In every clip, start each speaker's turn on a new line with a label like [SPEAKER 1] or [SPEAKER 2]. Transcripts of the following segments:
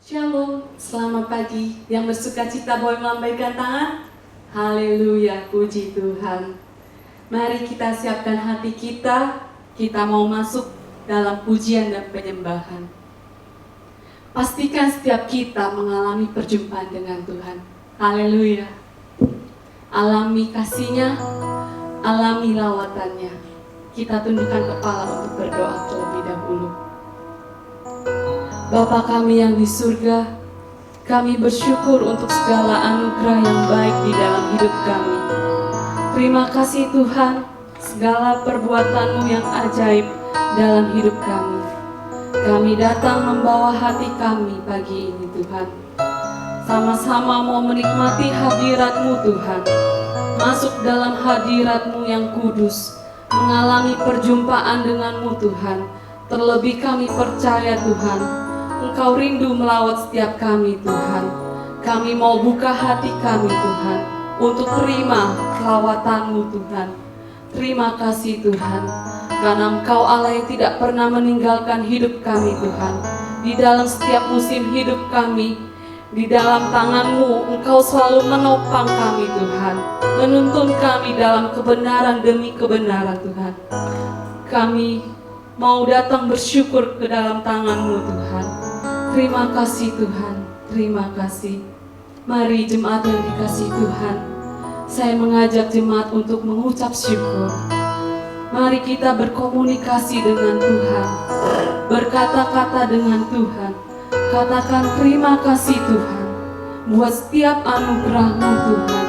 [SPEAKER 1] Shalom, selamat pagi. Yang bersuka cita boleh melambaikan tangan. Haleluya, puji Tuhan. Mari kita siapkan hati kita. Kita mau masuk dalam pujian dan penyembahan. Pastikan setiap kita mengalami perjumpaan dengan Tuhan. Haleluya. Alami kasih-Nya, alami lawatannya. Kita tundukkan kepala untuk berdoa terlebih dahulu. Bapa kami yang di surga, kami bersyukur untuk segala anugerah yang baik di dalam hidup kami. Terima kasih Tuhan, segala perbuatan-Mu yang ajaib dalam hidup kami. Kami datang membawa hati kami pagi ini Tuhan. Sama-sama mau menikmati hadirat-Mu Tuhan. Masuk dalam hadirat-Mu yang kudus, mengalami perjumpaan dengan-Mu Tuhan. Terlebih kami percaya Tuhan, Engkau rindu melawat setiap kami Tuhan. Kami mau buka hati kami Tuhan untuk terima lawatan-Mu Tuhan. Terima kasih Tuhan, karena Engkau Allah yang tidak pernah meninggalkan hidup kami Tuhan. Di dalam setiap musim hidup kami, di dalam tangan-Mu Engkau selalu menopang kami Tuhan, menuntun kami dalam kebenaran demi kebenaran Tuhan. Kami mau datang bersyukur ke dalam tangan-Mu Tuhan. Terima kasih Tuhan, terima kasih. Mari jemaat yang dikasihi Tuhan, saya mengajak jemaat untuk mengucap syukur. Mari kita berkomunikasi dengan Tuhan, berkata-kata dengan Tuhan. Katakan terima kasih Tuhan buat setiap anugerah-Mu Tuhan.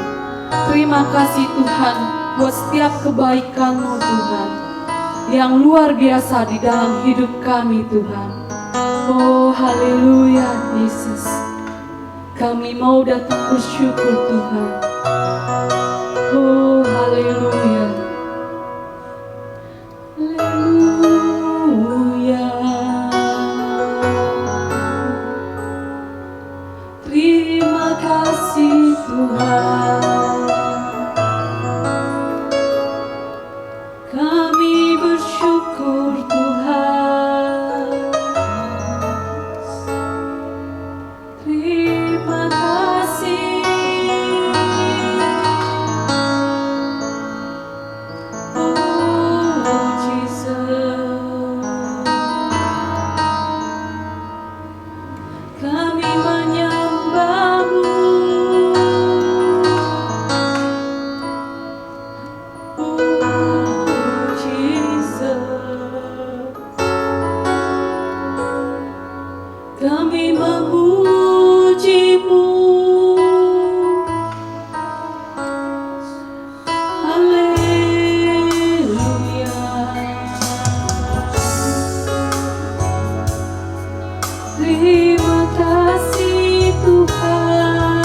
[SPEAKER 1] Terima kasih Tuhan buat setiap kebaikan-Mu Tuhan yang luar biasa di dalam hidup kami Tuhan. Oh haleluya Yesus, kami mau datang bersyukur Tuhan. Oh haleluya, haleluya. Terima kasih Tuhan, kami bersyukur Tuhan. Terima kasih. Oh Jesus, kami menyembah-Mu. Oh Jesus, kami memuji-Mu. Haleluya. Terima kasih Tuhan,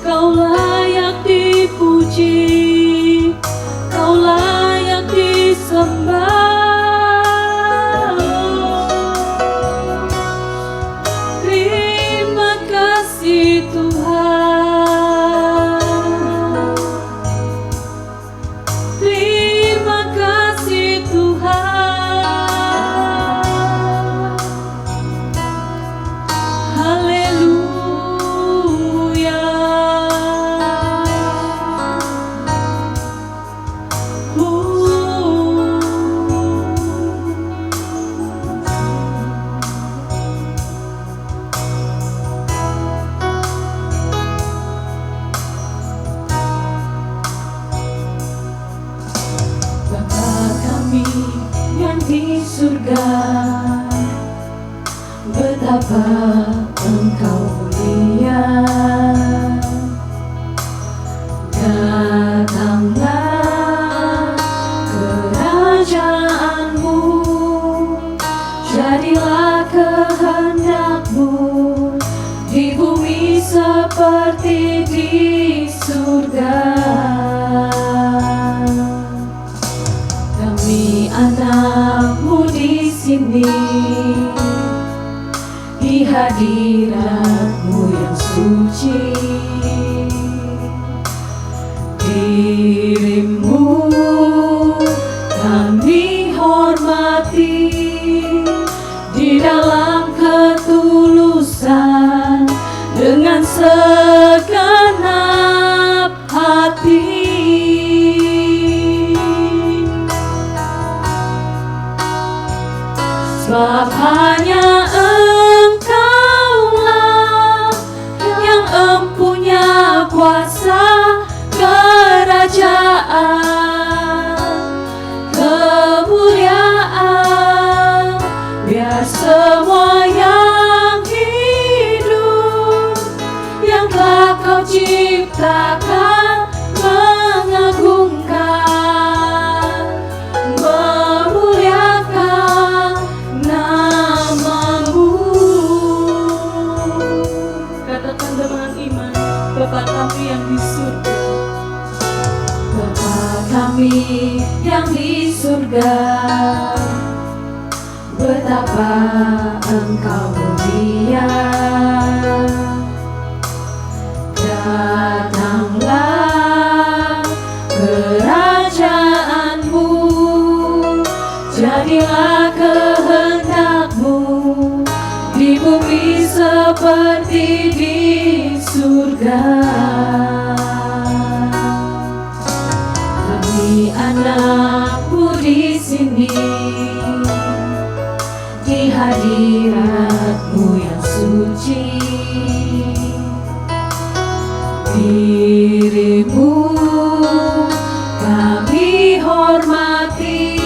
[SPEAKER 1] Kau layak dipuji, Kau layak disembah. Terima kasih Tuhan, terima kasih Tuhan. Haleluya. Bapa kami yang di surga, betapa Engkau mulia. Datanglah kerajaan-Mu, jadilah kehendak-Mu di bumi seperti di surga. Kami anak-Mu di sini, di hadirat-Mu yang suci. Diri-Mu kami hormati, Sebab hanya Engkaulah yang empunya kuasa kerajaan, kemuliaan. Biar semua yang hidup, yang telah Kau ciptakan, mengagungkan, memuliakan nama-Mu. Katakan dengan iman, Bapa kami yang di surga. Bapa kami yang di surga, betapa Engkau mulia. Datanglah kerajaan-Mu, jadilah kehendak-Mu di bumi seperti di surga. Kami anak-Mu di sini, di hadirat-Mu yang suci. Diri-Mu kami hormati,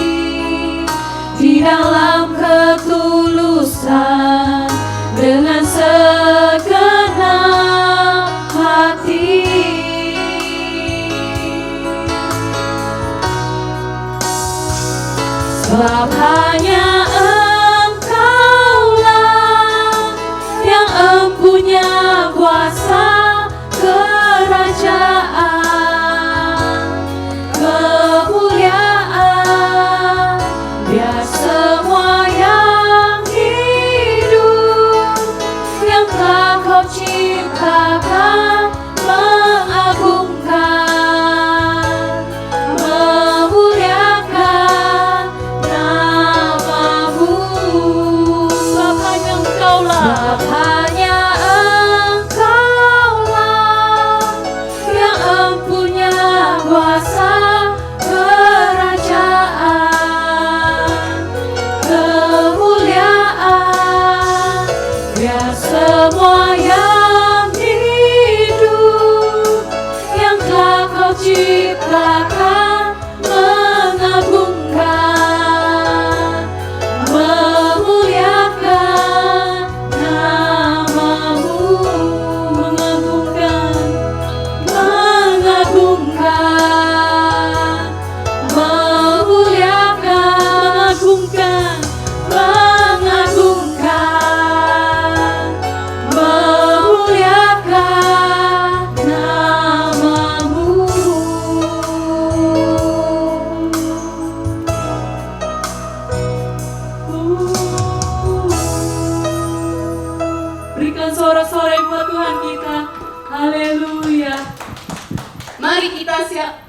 [SPEAKER 1] di dalam ketulusan dengan segenap hati. Sebab hanya Engkaulah yang empunya kuasa kerajaan, kemuliaan. Biar semua yang hidup, yang telah Kau ciptakan, mengagungkan, memuliakan nama-Mu. Sebab hanya Engkaulah, sebab hanya Engkaulah yang empunya kuasa kerajaan, kemuliaan. Biar semua yang hidup, yang telah Kau ciptakan, mengagungkan, memuliakan nama-Mu. Mengagungkan, mengagungkan, memuliakan, mengagungkan, mengagungkan, memuliakan nama-Mu. Berikan sorak-sorai buat Tuhan kita. Haleluya. Mari kita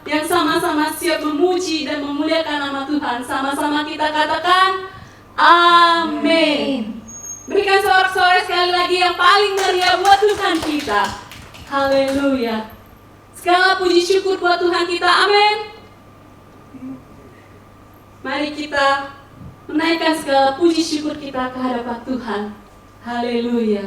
[SPEAKER 1] yang sama-sama siap memuji dan memuliakan nama Tuhan. Sama-sama kita katakan amin. Berikan sorak-sorai sekali lagi yang paling meriah buat Tuhan kita. Haleluya. Segala puji syukur buat Tuhan kita. Amin. Mari kita menaikkan segala puji syukur kita ke hadapan Tuhan. Haleluya.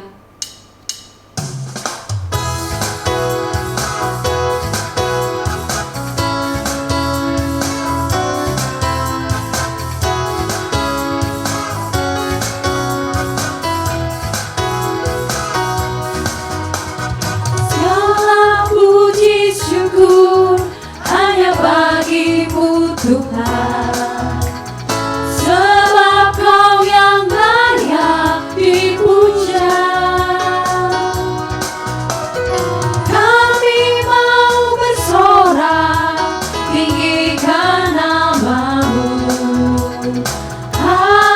[SPEAKER 1] Segala puji syukur hanya bagi-Mu Tuhan, sebab Kau yang layak dipuja. Kami mau bersorak, tinggikan nama-Mu. Haleluya.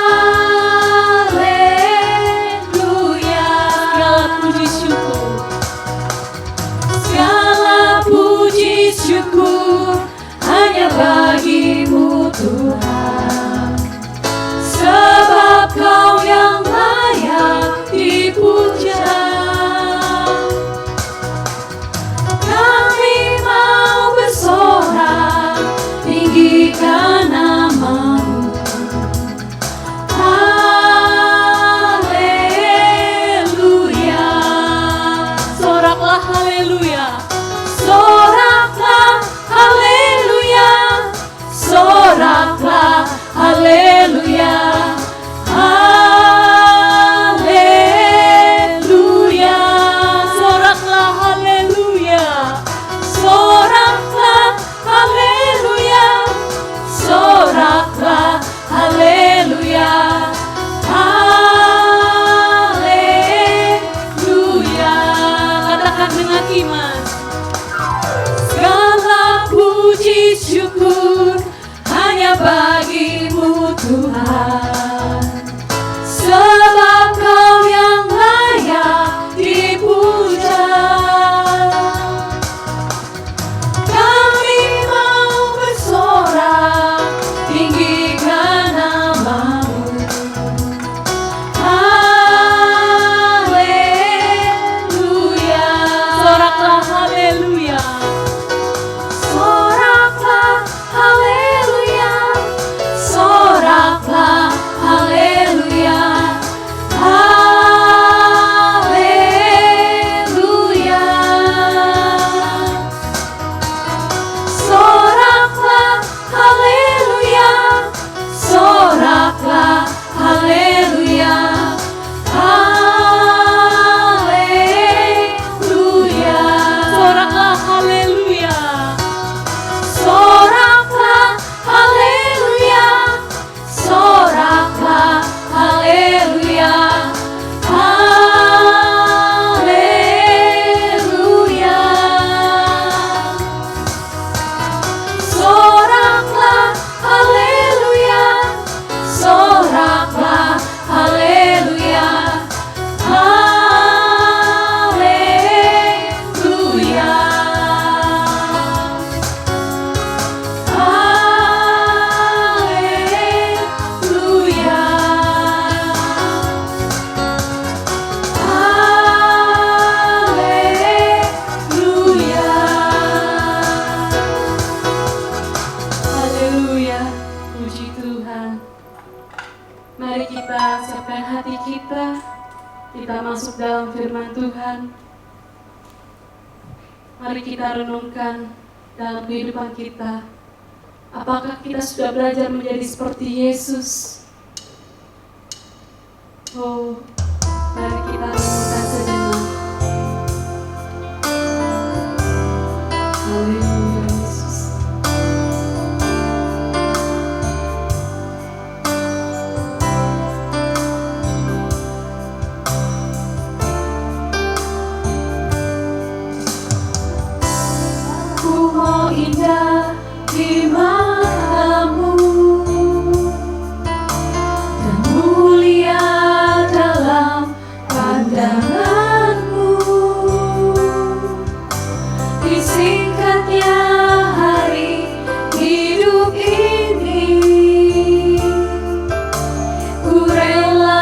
[SPEAKER 1] Segala puji syukur, segala puji syukur hanya bagi-Mu bersyukur hanya bagi-Mu Tuhan, sebab Kau yang layak dipuja. Kami mau bersorak tinggikan nama-Mu. Haleluya. Soraklah haleluya. Soraklah haleluya. Soraklah haleluya. Haleluya. Soraklah haleluya. Soraklah haleluya. Haleluya. Soraklah haleluya. Soraklah haleluya. Soraklah haleluya. Haleluya. Soraklah haleluya. Soraklah haleluya. Haleluya. Haleluya. Haleluya. Haleluya. Puji Tuhan. Mari kita siapkan hati kita masuk dalam firman Tuhan. Mari kita renungkan dalam kehidupan kita. Apakah kita sudah belajar menjadi seperti Yesus? Oh, mari kita renungkan sejenak. Haleluya Yesus. Ku mau indah di mata-Mu dan mulia dalam pandangan-Mu. Disingkatnya hari hidup ini, ku rela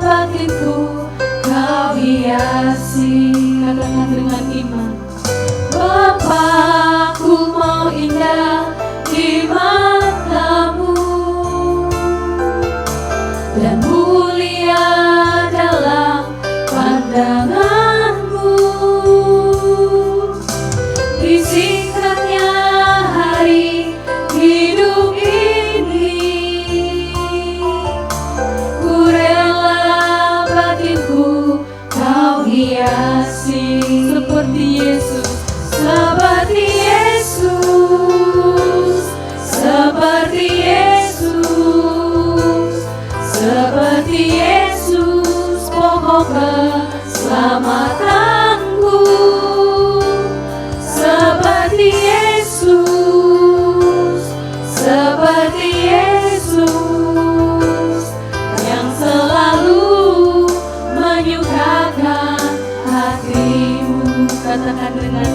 [SPEAKER 1] batinku Kau hiasi. Katakan dengan iman. Bapa, ku mau indah di mata-Mu dan mulia dalam pandangan-Mu. Disingkatnya hari hidup ini, ku rela batinku Kau hiasi. Seperti Yesus, seperti Yesus, seperti Yesus, seperti Yesus, pokok keselamatanku. Seperti Yesus, seperti Yesus, yang selalu menyukakan hati-Mu. Katakan dengan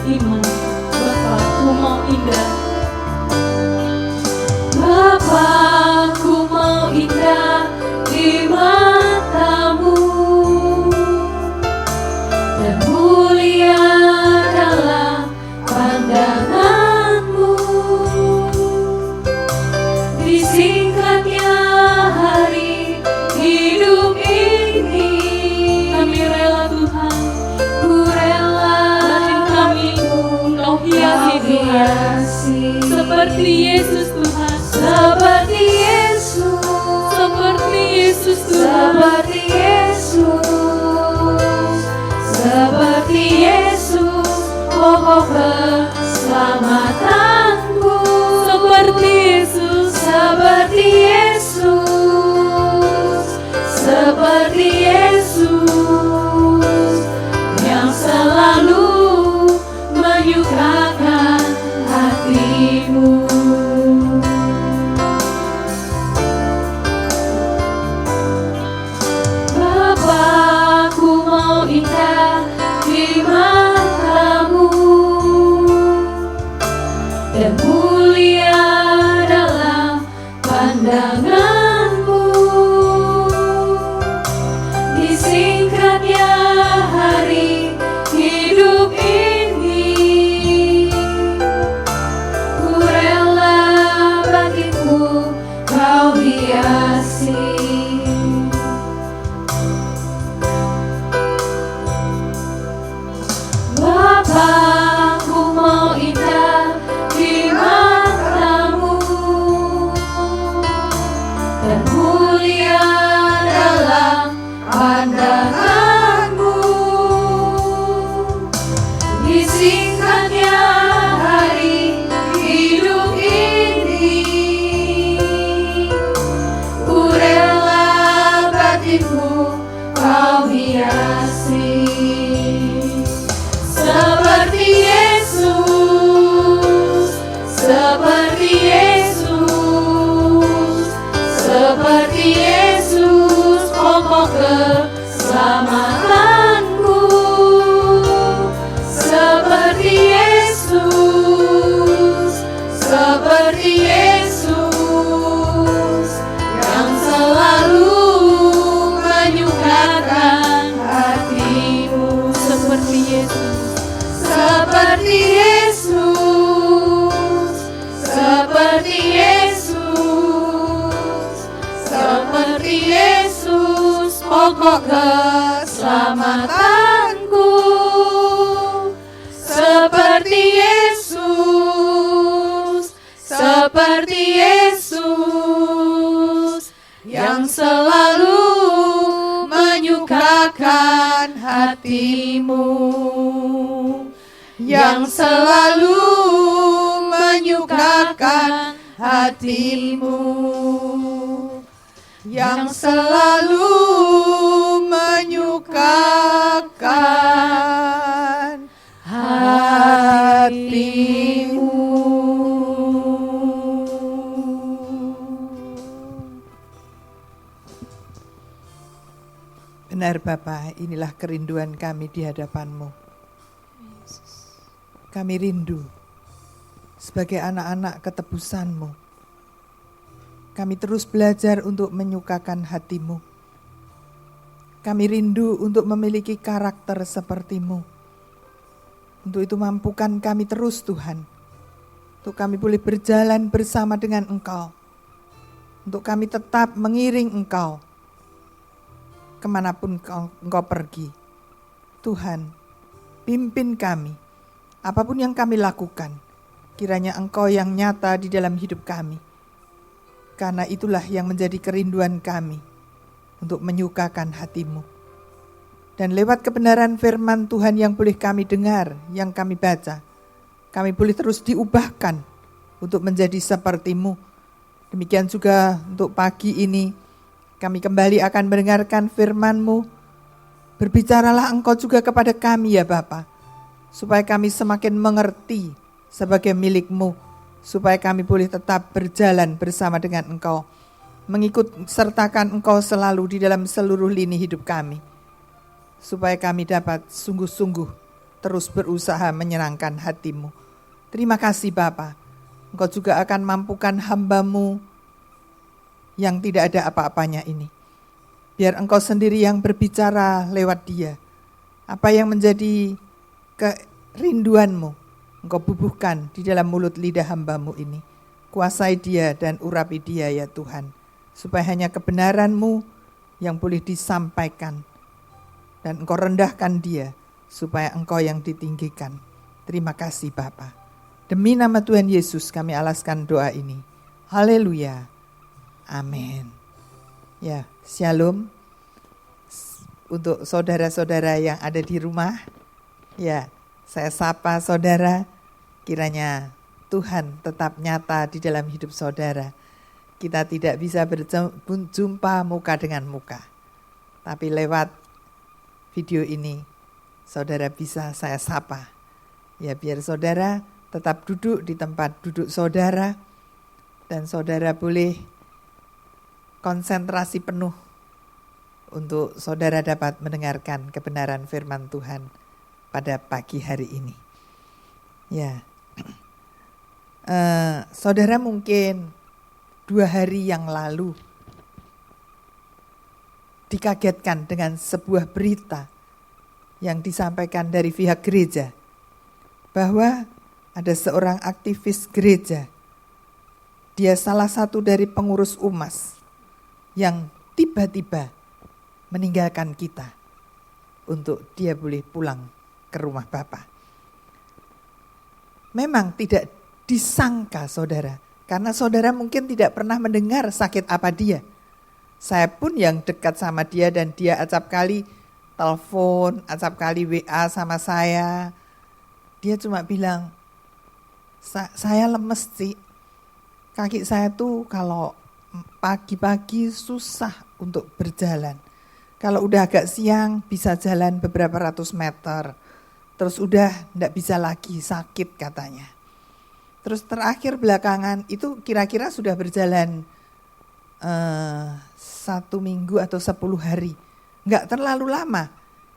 [SPEAKER 1] iman. Bapa, ku mau indah. Bapa, ku mau indah di mata-Mu dan mulia dalam pandangan-Mu. Disingkatnya hari hidup ini, kami rela Tuhan, ku rela batin kami Engkau hiasi Tuhan. Seperti Yesus Tuhan, seperti Yesus, seperti Yesus Tuhan, seperti Yesus, seperti Yesus, pokok keselamatanku. Seperti Yesus, seperti Yesus, seperti Yesus, yang selalu menyukakan hati-Mu. dan mulia dalam pandangan-Mu. Disingkatnya hari hidup ini, ku rela batinku Kau hiasi. Bapa, ku mau indah di mata-Mu dan mulia dalam pandangan-Mu. Disingkatnya hari hidup ini, ku rela batinku Kau hiasi. Seperti Yesus, seperti Yesus, seperti Yesus, pokok keselamatanku. Seperti Yesus, seperti Yesus, yang selalu menyukakan hati-Mu. Seperti Yesus, seperti Yesus, seperti Yesus, seperti Yesus, pokok keselamatanku. Seperti Yesus, seperti Yesus, yang selalu menyukakan hati-Mu, yang selalu menyukakan hati-Mu, yang selalu menyukakan hati-Mu.
[SPEAKER 2] Benar Bapa, inilah kerinduan kami di hadapan-Mu. Kami rindu sebagai anak-anak ketebusan-Mu. Kami terus belajar untuk menyukakan hati-Mu. Kami rindu untuk memiliki karakter seperti-Mu. Untuk itu mampukan kami terus Tuhan. Untuk kami boleh berjalan bersama dengan Engkau. Untuk kami tetap mengiring Engkau kemanapun Engkau pergi. Tuhan, pimpin kami. Apapun yang kami lakukan, kiranya Engkau yang nyata di dalam hidup kami. Karena itulah yang menjadi kerinduan kami untuk menyukakan hati-Mu. Dan lewat kebenaran firman Tuhan yang boleh kami dengar, yang kami baca, kami boleh terus diubahkan untuk menjadi seperti-Mu. Demikian juga untuk pagi ini, kami kembali akan mendengarkan firman-Mu. Berbicaralah Engkau juga kepada kami ya Bapa, supaya kami semakin mengerti sebagai milik-Mu, supaya kami boleh tetap berjalan bersama dengan Engkau, mengikut sertakan Engkau selalu di dalam seluruh lini hidup kami, supaya kami dapat sungguh-sungguh terus berusaha menyenangkan hati-Mu. Terima kasih Bapa, Engkau juga akan mampukan hamba-Mu yang tidak ada apa-apanya ini. Biar Engkau sendiri yang berbicara lewat dia. Apa yang menjadi kerinduan-Mu, Engkau bubuhkan di dalam mulut lidah hamba-Mu ini. Kuasai dia dan urapi dia ya Tuhan. Supaya hanya kebenaran-Mu yang boleh disampaikan. Dan Engkau rendahkan dia, supaya Engkau yang ditinggikan. Terima kasih Bapa. Demi nama Tuhan Yesus kami alaskan doa ini. Haleluya. Amin. Ya, shalom. Untuk saudara-saudara yang ada di rumah, ya, saya sapa saudara, kiranya Tuhan tetap nyata di dalam hidup saudara. Kita tidak bisa berjumpa muka dengan muka, tapi lewat video ini, saudara bisa saya sapa. Ya, biar saudara tetap duduk di tempat duduk saudara, dan saudara boleh konsentrasi penuh untuk saudara dapat mendengarkan kebenaran firman Tuhan pada pagi hari ini. Ya, Saudara mungkin 2 hari yang lalu dikagetkan dengan sebuah berita yang disampaikan dari pihak gereja bahwa ada seorang aktivis gereja, dia salah satu dari pengurus UMAS yang tiba-tiba meninggalkan kita untuk dia boleh pulang ke rumah Bapa. Memang tidak disangka saudara, karena saudara mungkin tidak pernah mendengar sakit apa dia. Saya pun yang dekat sama dia dan dia acap kali telepon, acap kali WA sama saya. Dia cuma bilang, saya lemes sih. Kaki saya tuh kalau pagi-pagi susah untuk berjalan. Kalau udah agak siang bisa jalan beberapa ratus meter. Terus udah enggak bisa lagi, sakit katanya. Terus terakhir belakangan itu kira-kira sudah berjalan 1 minggu atau 10 hari. Enggak terlalu lama.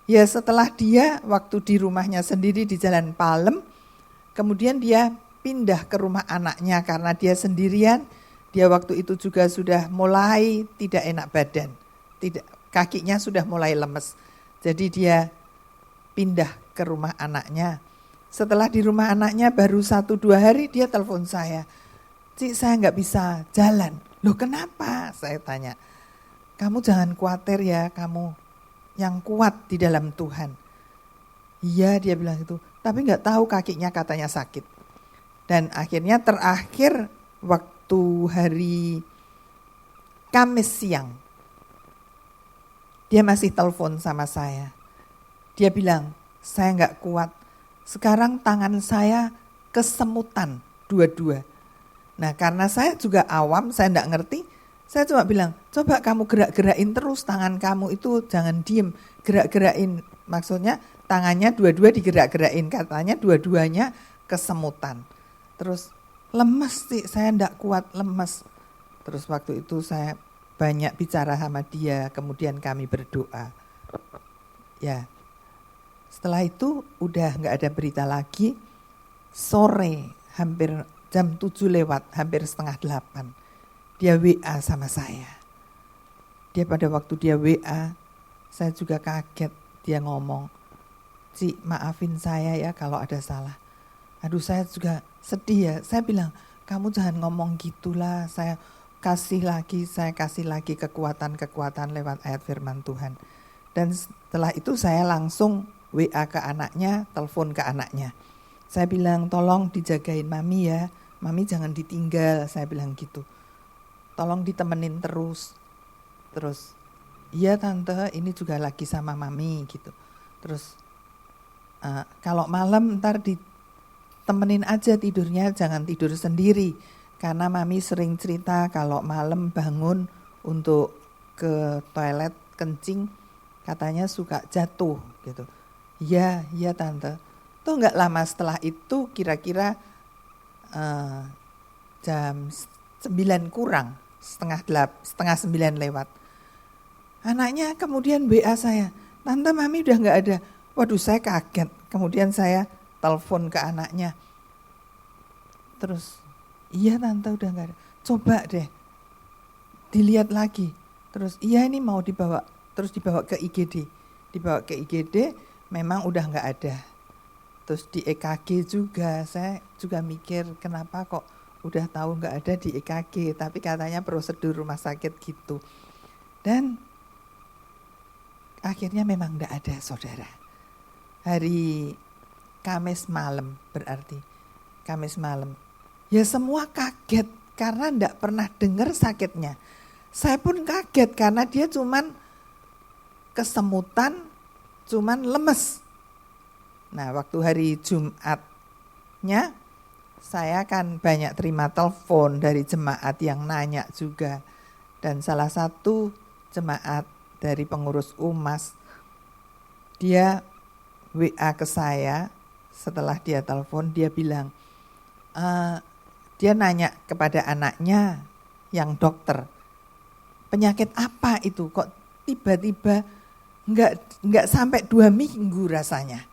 [SPEAKER 2] Ya setelah dia waktu di rumahnya sendiri di Jalan Palem, kemudian dia pindah ke rumah anaknya karena dia sendirian. Dia waktu itu juga sudah mulai tidak enak badan. Kakinya sudah mulai lemes. Jadi dia pindah ke rumah anaknya. Setelah di rumah anaknya baru 1-2 hari dia telepon saya. Cik, saya nggak bisa jalan. Loh kenapa? Saya tanya. Kamu jangan khawatir ya, kamu yang kuat di dalam Tuhan. Iya dia bilang itu. Tapi nggak tahu kakinya katanya sakit. Dan akhirnya terakhir waktu hari Kamis siang, dia masih telepon sama saya. Dia bilang, saya nggak kuat. Sekarang tangan saya kesemutan dua-dua. Nah karena saya juga awam, saya nggak ngerti. Saya cuma bilang, coba kamu gerak-gerakin terus tangan kamu itu, jangan diem. Gerak-gerakin, maksudnya tangannya dua-dua digerak-gerakin. Katanya dua-duanya kesemutan. Terus lemes sih, saya enggak kuat, lemes. Terus waktu itu saya banyak bicara sama dia, kemudian kami berdoa. Ya, setelah itu udah enggak ada berita lagi. Sore, hampir jam 7 lewat, hampir setengah 8. Dia WA sama saya. Dia pada waktu dia WA, saya juga kaget. Dia ngomong, Cik maafin saya ya kalau ada salah. Aduh saya juga sedih ya. Saya bilang, kamu jangan ngomong gitulah. Saya kasih lagi kekuatan-kekuatan lewat ayat firman Tuhan. Dan setelah itu saya langsung WA ke anaknya, telepon ke anaknya. Saya bilang, tolong dijagain mami ya. Mami jangan ditinggal, saya bilang gitu. Tolong ditemenin terus. Terus, iya tante ini juga lagi sama mami gitu. Terus, kalau malam ntar temenin aja tidurnya, jangan tidur sendiri. Karena mami sering cerita kalau malam bangun untuk ke toilet kencing, katanya suka jatuh gitu. Iya tante. Tuh gak lama setelah itu kira-kira jam 9 kurang, setengah 9 lewat. Anaknya kemudian WA saya, tante mami udah gak ada. Waduh saya kaget, kemudian saya telepon ke anaknya. Terus, iya tante udah gak ada. Coba deh, dilihat lagi. Terus, iya ini mau dibawa. Terus dibawa ke IGD. Dibawa ke IGD, memang udah gak ada. Terus di EKG juga, saya juga mikir kenapa kok udah tahu gak ada di EKG. Tapi katanya prosedur rumah sakit gitu. Dan akhirnya memang gak ada saudara. Hari Kamis malam berarti. Kamis malam. Ya semua kaget karena enggak pernah dengar sakitnya. Saya pun kaget karena dia cuman kesemutan, cuman lemes. Nah waktu hari Jumatnya saya kan banyak terima telepon dari jemaat yang nanya juga. Dan salah satu jemaat dari pengurus UMAS, dia WA ke saya. Setelah dia telepon, dia bilang, dia nanya kepada anaknya yang dokter, penyakit apa itu kok tiba-tiba nggak sampai 2 minggu rasanya.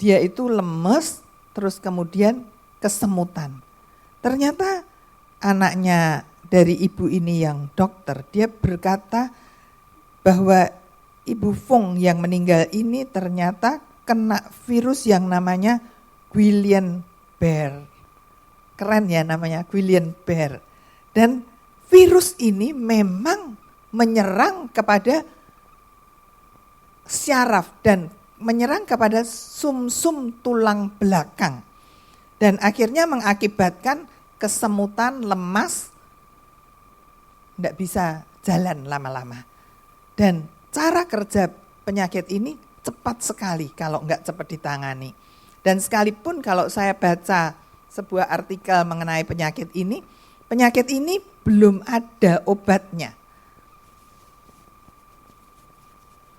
[SPEAKER 2] Dia itu lemes, terus kemudian kesemutan. Ternyata anaknya dari ibu ini yang dokter, dia berkata bahwa Ibu Fung yang meninggal ini ternyata kena virus yang namanya Guillain-Barré. Keren ya namanya, Guillain-Barré. Dan virus ini memang menyerang kepada syaraf dan menyerang kepada sumsum tulang belakang. Dan akhirnya mengakibatkan kesemutan, lemas, tidak bisa jalan lama-lama. Dan cara kerja penyakit ini cepat sekali kalau nggak cepat ditangani. Dan sekalipun kalau saya baca sebuah artikel mengenai penyakit ini belum ada obatnya.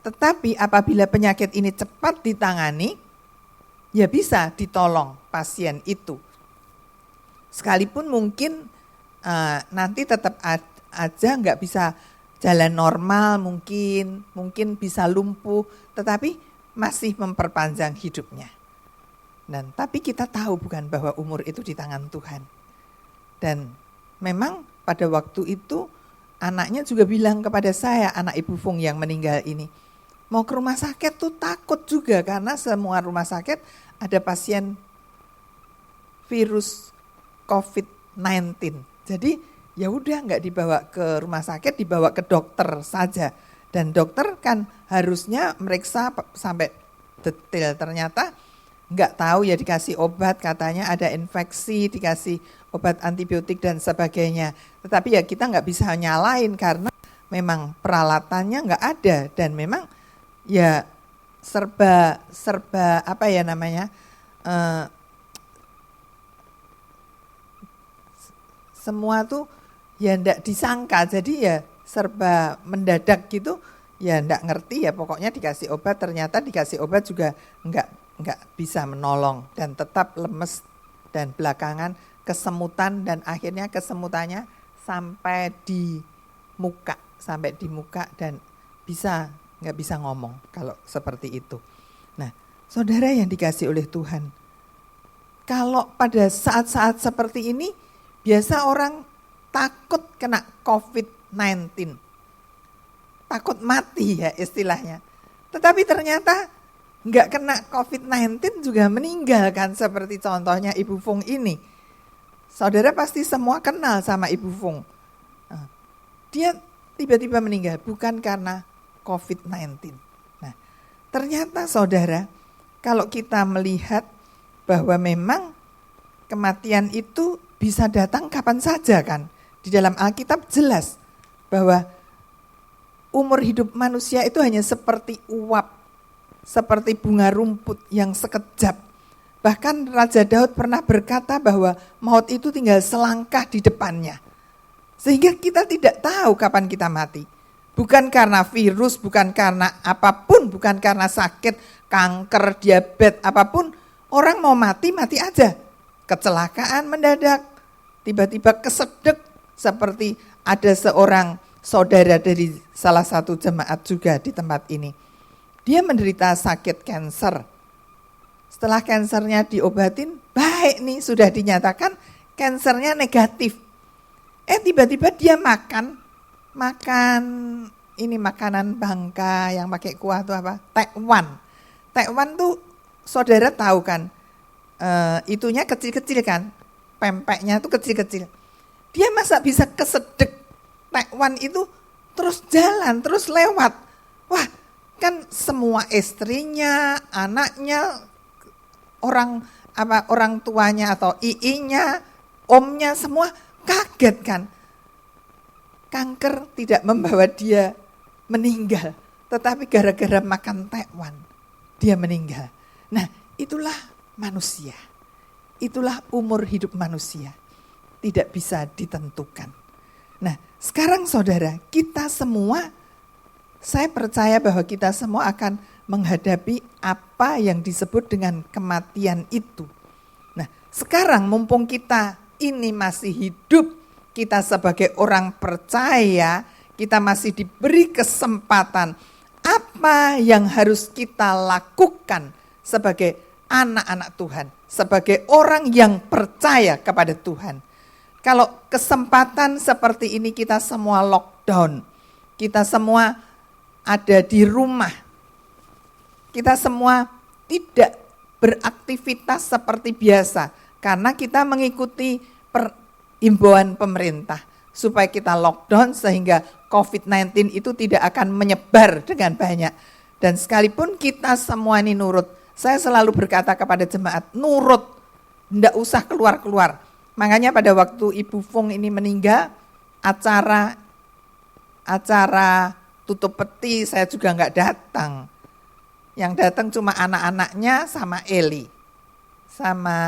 [SPEAKER 2] Tetapi apabila penyakit ini cepat ditangani, ya bisa ditolong pasien itu. Sekalipun mungkin nanti tetap aja nggak bisa jalan normal, mungkin bisa lumpuh, tetapi masih memperpanjang hidupnya. Dan tapi kita tahu bukan bahwa umur itu di tangan Tuhan. Dan memang pada waktu itu anaknya juga bilang kepada saya, anak Ibu Fung yang meninggal ini, mau ke rumah sakit tuh takut juga karena semua rumah sakit ada pasien virus COVID-19. Jadi ya udah nggak dibawa ke rumah sakit, dibawa ke dokter saja. Dan dokter kan harusnya meriksa sampai detail. Ternyata nggak tahu ya, dikasih obat, katanya ada infeksi, dikasih obat antibiotik dan sebagainya. Tetapi ya kita nggak bisa nyalain karena memang peralatannya nggak ada dan memang ya serba apa ya namanya, semua tuh ya ndak disangka, jadi ya serba mendadak gitu, ya ndak ngerti ya, pokoknya dikasih obat, ternyata dikasih obat juga nggak bisa menolong dan tetap lemes dan belakangan kesemutan dan akhirnya kesemutannya sampai di muka dan nggak bisa ngomong kalau seperti itu. Nah, saudara yang dikasih oleh Tuhan, kalau pada saat-saat seperti ini biasa orang takut kena COVID-19, takut mati ya istilahnya. Tetapi ternyata nggak kena COVID-19 juga meninggal kan, seperti contohnya Ibu Fung ini. Saudara pasti semua kenal sama Ibu Fung. Dia tiba-tiba meninggal bukan karena COVID-19. Nah, ternyata saudara, kalau kita melihat bahwa memang kematian itu bisa datang kapan saja kan. Di dalam Alkitab jelas bahwa umur hidup manusia itu hanya seperti uap, seperti bunga rumput yang sekejap. Bahkan Raja Daud pernah berkata bahwa maut itu tinggal selangkah di depannya. Sehingga kita tidak tahu kapan kita mati. Bukan karena virus, bukan karena apapun, bukan karena sakit, kanker, diabetes, apapun. Orang mau mati aja. Kecelakaan mendadak, tiba-tiba kesedek, seperti ada seorang saudara dari salah satu jemaat juga di tempat ini. Dia menderita sakit kanker. Setelah kankernya diobatin, baik nih, sudah dinyatakan kankernya negatif. Tiba-tiba dia makan ini makanan bangka yang pakai kuah tuh apa? Tekwan. Tekwan tuh saudara tahu kan? Itunya kecil-kecil kan? Pempeknya tuh kecil-kecil. Dia masa bisa kesedek tekwan itu terus jalan, terus lewat. Wah, kan semua istrinya, anaknya, orang tuanya atau iinya, omnya semua kaget kan. Kanker tidak membawa dia meninggal, tetapi gara-gara makan tekwan dia meninggal. Nah, itulah manusia. Itulah umur hidup manusia. Tidak bisa ditentukan. Nah, sekarang saudara, kita semua, saya percaya bahwa kita semua akan menghadapi apa yang disebut dengan kematian itu. Nah, sekarang mumpung kita ini masih hidup, kita sebagai orang percaya, kita masih diberi kesempatan apa yang harus kita lakukan sebagai anak-anak Tuhan, sebagai orang yang percaya kepada Tuhan. Kalau kesempatan seperti ini kita semua lockdown, kita semua ada di rumah, kita semua tidak beraktivitas seperti biasa karena kita mengikuti himbauan pemerintah supaya kita lockdown sehingga COVID-19 itu tidak akan menyebar dengan banyak. Dan sekalipun kita semua ini nurut, saya selalu berkata kepada jemaat, nurut, tidak usah keluar-keluar. Makanya pada waktu Ibu Fung ini meninggal, acara tutup peti saya juga enggak datang. Yang datang cuma anak-anaknya sama Eli, sama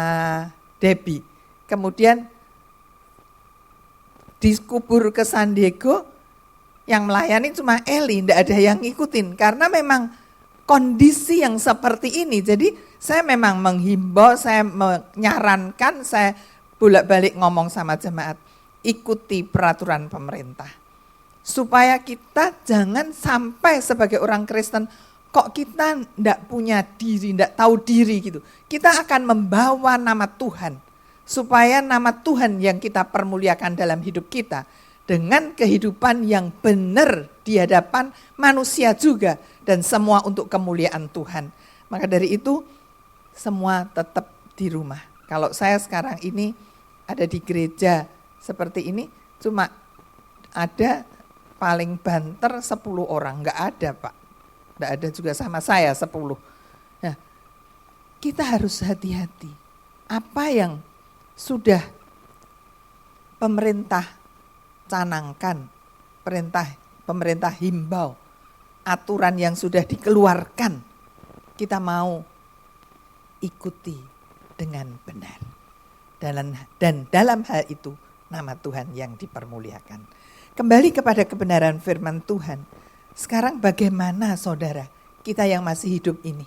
[SPEAKER 2] Debbie. Kemudian dikubur ke San Diego, yang melayani cuma Eli, enggak ada yang ngikutin. Karena memang kondisi yang seperti ini, jadi saya memang menghimbau, saya menyarankan, saya bolak-balik ngomong sama jemaat, ikuti peraturan pemerintah. Supaya kita jangan sampai sebagai orang Kristen, kok kita enggak punya diri, enggak tahu diri gitu. Kita akan membawa nama Tuhan, supaya nama Tuhan yang kita permuliakan dalam hidup kita, dengan kehidupan yang benar di hadapan manusia juga, dan semua untuk kemuliaan Tuhan. Maka dari itu, semua tetap di rumah. Kalau saya sekarang ini ada di gereja seperti ini, cuma ada paling banter 10 orang, enggak ada Pak. Enggak ada juga sama saya 10. Nah, kita harus hati-hati. Apa yang sudah pemerintah canangkan, pemerintah himbau, aturan yang sudah dikeluarkan, kita mau ikuti dengan benar. Dan dalam hal itu nama Tuhan yang dipermuliakan. Kembali kepada kebenaran firman Tuhan. Sekarang bagaimana saudara kita yang masih hidup ini?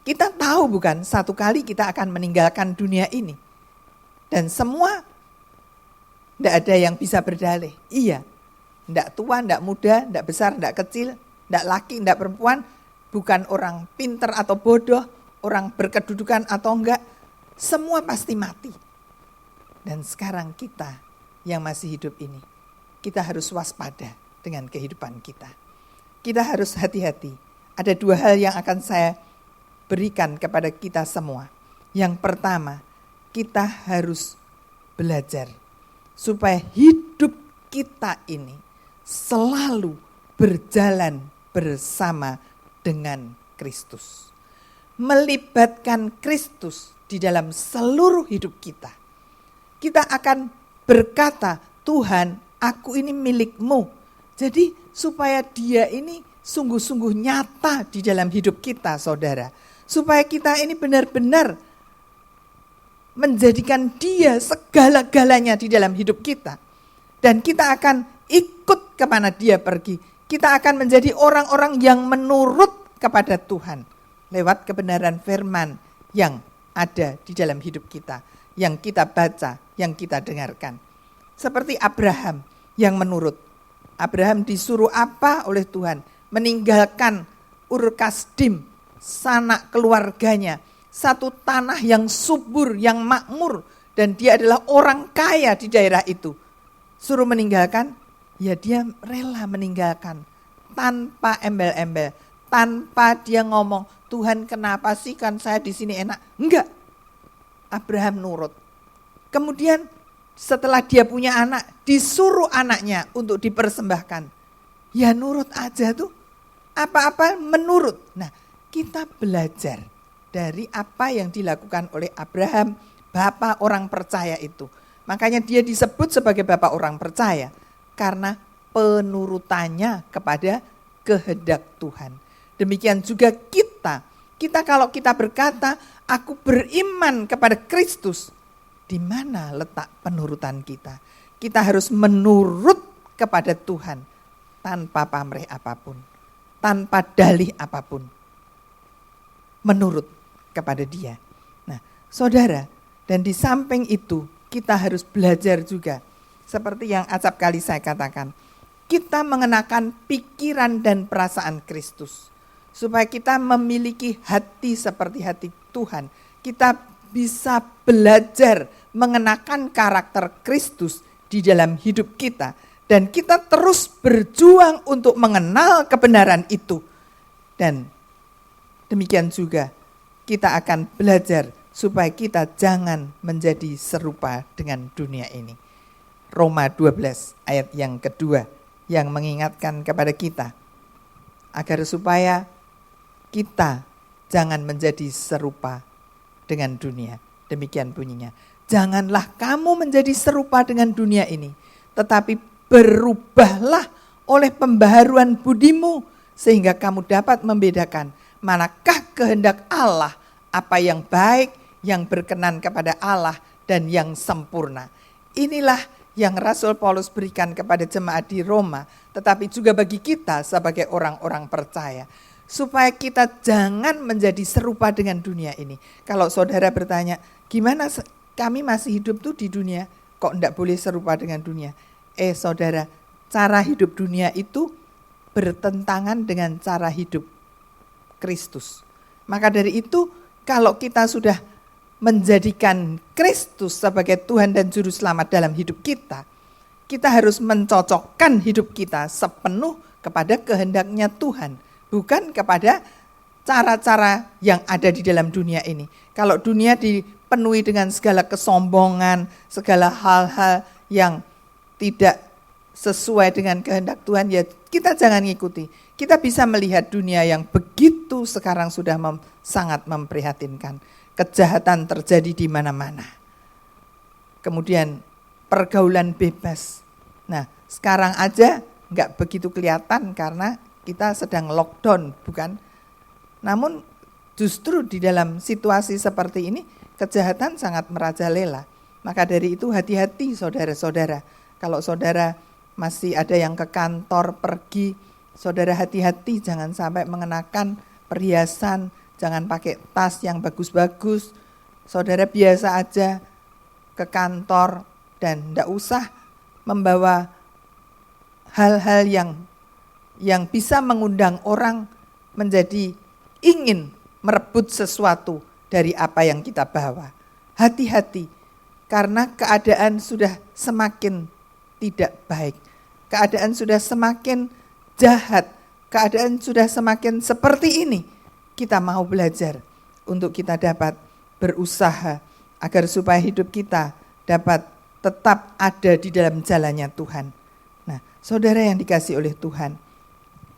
[SPEAKER 2] Kita tahu bukan satu kali kita akan meninggalkan dunia ini. Dan semua tidak ada yang bisa berdalih. Iya, tidak tua, tidak muda, tidak besar, tidak kecil, tidak laki, tidak perempuan. Bukan orang pinter atau bodoh, orang berkedudukan atau enggak. Semua pasti mati. Dan sekarang kita yang masih hidup ini, kita harus waspada dengan kehidupan kita. Kita harus hati-hati. Ada 2 hal yang akan saya berikan kepada kita semua. Yang pertama, kita harus belajar supaya hidup kita ini selalu berjalan bersama dengan Kristus. Melibatkan Kristus di dalam seluruh hidup kita. Kita akan berkata, Tuhan, aku ini milik-Mu. Jadi supaya dia ini sungguh-sungguh nyata di dalam hidup kita, saudara. Supaya kita ini benar-benar menjadikan dia segala-galanya di dalam hidup kita. Dan kita akan ikut kemana dia pergi. Kita akan menjadi orang-orang yang menurut kepada Tuhan. Lewat kebenaran firman yang ada di dalam hidup kita, yang kita baca, yang kita dengarkan. Seperti Abraham yang menurut. Abraham disuruh apa oleh Tuhan? Meninggalkan Ur Kasdim, sanak keluarganya, satu tanah yang subur, yang makmur, dan dia adalah orang kaya di daerah itu. Suruh meninggalkan, ya dia rela meninggalkan tanpa embel-embel, tanpa dia ngomong, Tuhan kenapa sih kan saya di sini enak? Enggak. Abraham nurut. Kemudian setelah dia punya anak, disuruh anaknya untuk dipersembahkan. Ya nurut aja tuh. Apa-apa menurut. Nah, kita belajar dari apa yang dilakukan oleh Abraham, bapak orang percaya itu. Makanya dia disebut sebagai bapak orang percaya karena penurutannya kepada kehendak Tuhan. Demikian juga kita kalau kita berkata, aku beriman kepada Kristus, di mana letak penurutan kita? Kita harus menurut kepada Tuhan tanpa pamrih apapun, tanpa dalih apapun. Menurut kepada Dia. Nah, saudara, dan di samping itu kita harus belajar juga, seperti yang acap kali saya katakan, kita mengenakan pikiran dan perasaan Kristus. Supaya kita memiliki hati seperti hati Tuhan. Kita bisa belajar mengenakan karakter Kristus di dalam hidup kita. Dan kita terus berjuang untuk mengenal kebenaran itu. Dan demikian juga kita akan belajar supaya kita jangan menjadi serupa dengan dunia ini. Roma 12 ayat yang kedua yang mengingatkan kepada kita agar supaya kita jangan menjadi serupa dengan dunia. Demikian bunyinya. Janganlah kamu menjadi serupa dengan dunia ini, tetapi berubahlah oleh pembaharuan budimu, sehingga kamu dapat membedakan manakah kehendak Allah, apa yang baik, yang berkenan kepada Allah, dan yang sempurna. Inilah yang Rasul Paulus berikan kepada jemaat di Roma, tetapi juga bagi kita sebagai orang-orang percaya. Supaya kita jangan menjadi serupa dengan dunia ini. Kalau saudara bertanya, gimana kami masih hidup tuh di dunia, kok enggak boleh serupa dengan dunia? Saudara, cara hidup dunia itu bertentangan dengan cara hidup Kristus. Maka dari itu, kalau kita sudah menjadikan Kristus sebagai Tuhan dan Juru Selamat dalam hidup kita, kita harus mencocokkan hidup kita sepenuh kepada kehendaknya Tuhan, bukan kepada cara-cara yang ada di dalam dunia ini. Kalau dunia dipenuhi dengan segala kesombongan, segala hal-hal yang tidak sesuai dengan kehendak Tuhan, ya kita jangan ngikuti. Kita bisa melihat dunia yang begitu sekarang sudah sangat memprihatinkan. Kejahatan terjadi di mana-mana. Kemudian pergaulan bebas. Nah, sekarang aja nggak begitu kelihatan karena kita sedang lockdown, bukan? Namun justru di dalam situasi seperti ini, kejahatan sangat merajalela. Maka dari itu hati-hati saudara-saudara. Kalau saudara masih ada yang ke kantor pergi, saudara hati-hati jangan sampai mengenakan perhiasan, jangan pakai tas yang bagus-bagus. Saudara biasa aja ke kantor dan tidak usah membawa hal-hal yang bisa mengundang orang menjadi ingin merebut sesuatu dari apa yang kita bawa. Hati-hati, karena keadaan sudah semakin tidak baik. Keadaan sudah semakin jahat. Keadaan sudah semakin seperti ini. Kita mau belajar untuk kita dapat berusaha agar supaya hidup kita dapat tetap ada di dalam jalannya Tuhan. Nah, saudara yang dikasihi oleh Tuhan,